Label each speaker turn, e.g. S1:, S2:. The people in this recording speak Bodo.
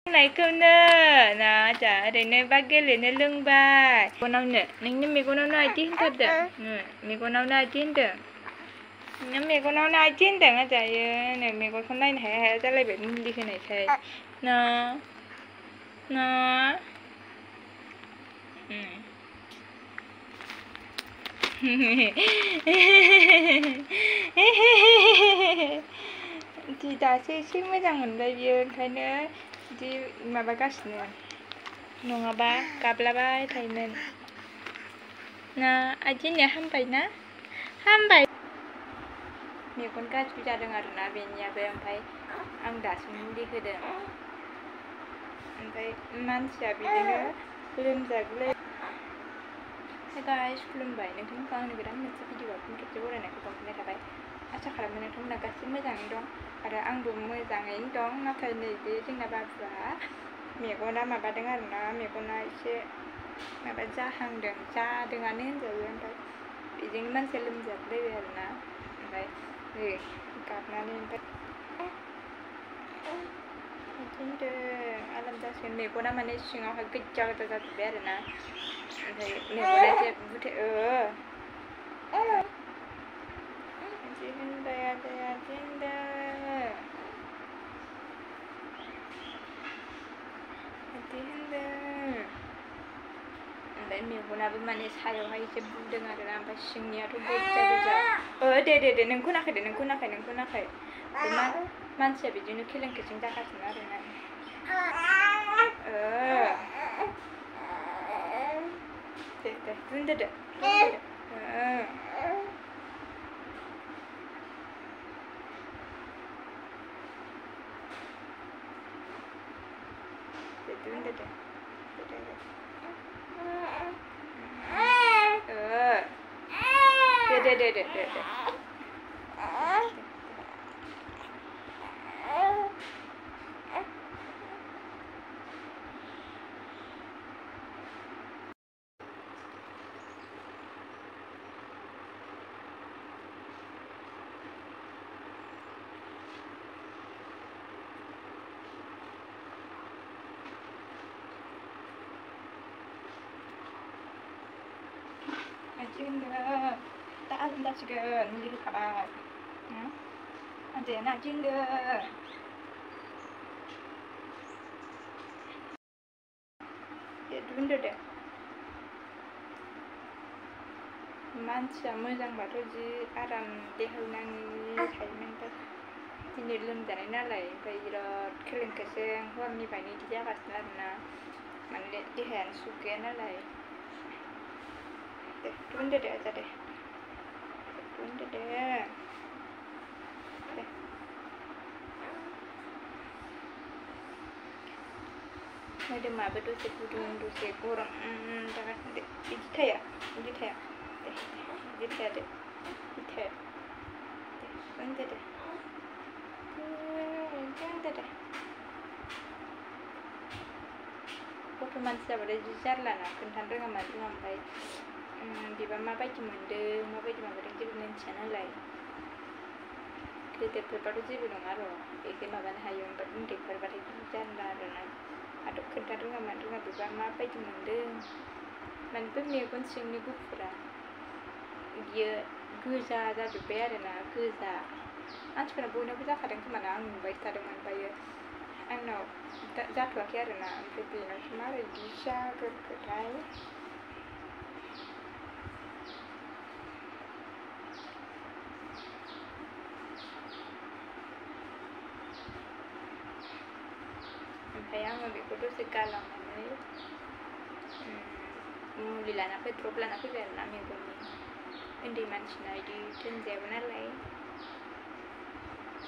S1: नायखौनो ना जा ओरैनो बा गेलेनो लोंबाय मेगनावनो नोंनि मेगनावनो आइदि होनथारदों मेगनावनो आइदि होनदों नों मेगनावनो आइदि होनदों आजायो नै मेगनखौ नायनो हाया हाया जालायबाय मुलि होनायखाय ना ना दि दासो एसे मोजां मोनबाय बियो ओंखायनो बिदि माबागासिनो नङाबा गाबलाबाय थायोमोन ना आइदिनिया हामबाय ना हामबाय मेगन गाज्रि जादों आरोना बेनियाबो ओमफ्राय आं दासो मुलि होदों ओमफ्राय मानसिया बिदिनो लोमजागुलाय गाइस खुलुमबाय नोंथांमोनखौ आंनि गोदान मोनसे भिडिअआव फिन खेबसे बरायनायखौ बावहरनाय थाबाय आसा खालामो नोंथांमोना गासैबो मोजाङैनो दं आरो आंबो मोजाङैनो दं नाथाय नैबे जोंना बाबुआ मेगना माबादों आरोना मेगना एसे माबा जाहांदों जादोंआनो होनजायो ओमफ्राय बेजोंनो मानसिया लोमजागुलायबाय आरोना ओमफ्राय नै गाबनानै ओमफ्राय बिदिनो आराम जासिगोन मेगना माने सिङावहाय गोजा गोजा जाजोब्बाय आरोना ओमफ्राय मेगना एसे बुथे बिदि होनबाय आजाया बिदि होनदों बिदि होनदों ओमफ्राय मेगनाबो माने सायावहाय एसे बुदों आरोना ओमफ्राय सिंनियाथ' गोजा गोजा दे नों खोनाखै दे नों खोनाखै मा मानसिया बिदिनो खेलें खेसें जागासिनो आरोना दे बुंदो दे बुंदो दे दे आइदि होनदों दा आराम जासिगोन मुलि होखाबाय आजायानो आइदि होनदों दे बुंदो दे मानसिया मोजांबाथ' जि आराम देहायाव नाङै थायोमोन दिनै लोमजानाय नालाय ओमफ्राय बिराद खेलें खेसें हरनिफ्रायनो बिदि जागासिनो आरोना माने देहायानो सुग गैया नालाय दे बुंदो दे आजा दे बुंदो दे मोदोमाबो दसे गुदुं दसे गरम जागासिनो दे बिदि थाया दे बिदि थाया दे दे बुंदो दे गथ' मानसि जाबाथाय जि जारलाना खोन्थानो रोङा मानो रोङा ओमफ्राय बिबा माबायदि मोनदों माबायदि माबादों जेबो मिन्थिया नालाय गेदेरफोरबाथ' जेबो नङा र' एसे माबानो हायो ओमफ्राय उन्दैफोरबाथाय जारला आरोना आरो खोन्थानो रोङा मानो रोङा बिबा माबायदि मोनदों माने बे मेगन सिंनि गुफुरा बियो गोजा जाजोब्बाय आरोना गोजा मानसिफोरा बयनावबो जाखादों खोमाना आं नुबाय थादोंमोन ओमफ्रायो आंनाव जाथ'वाखै आरोना ओमफ्राय बेनावसो माबायदि जागोनथाय ओमफ्राय आङो बेखौ दसे गालांनानै मुलि लाना फै द्रप लाना फैबाय आरोना मेगननि उन्दै मानसिना बिदि दोनजायाबो नालाय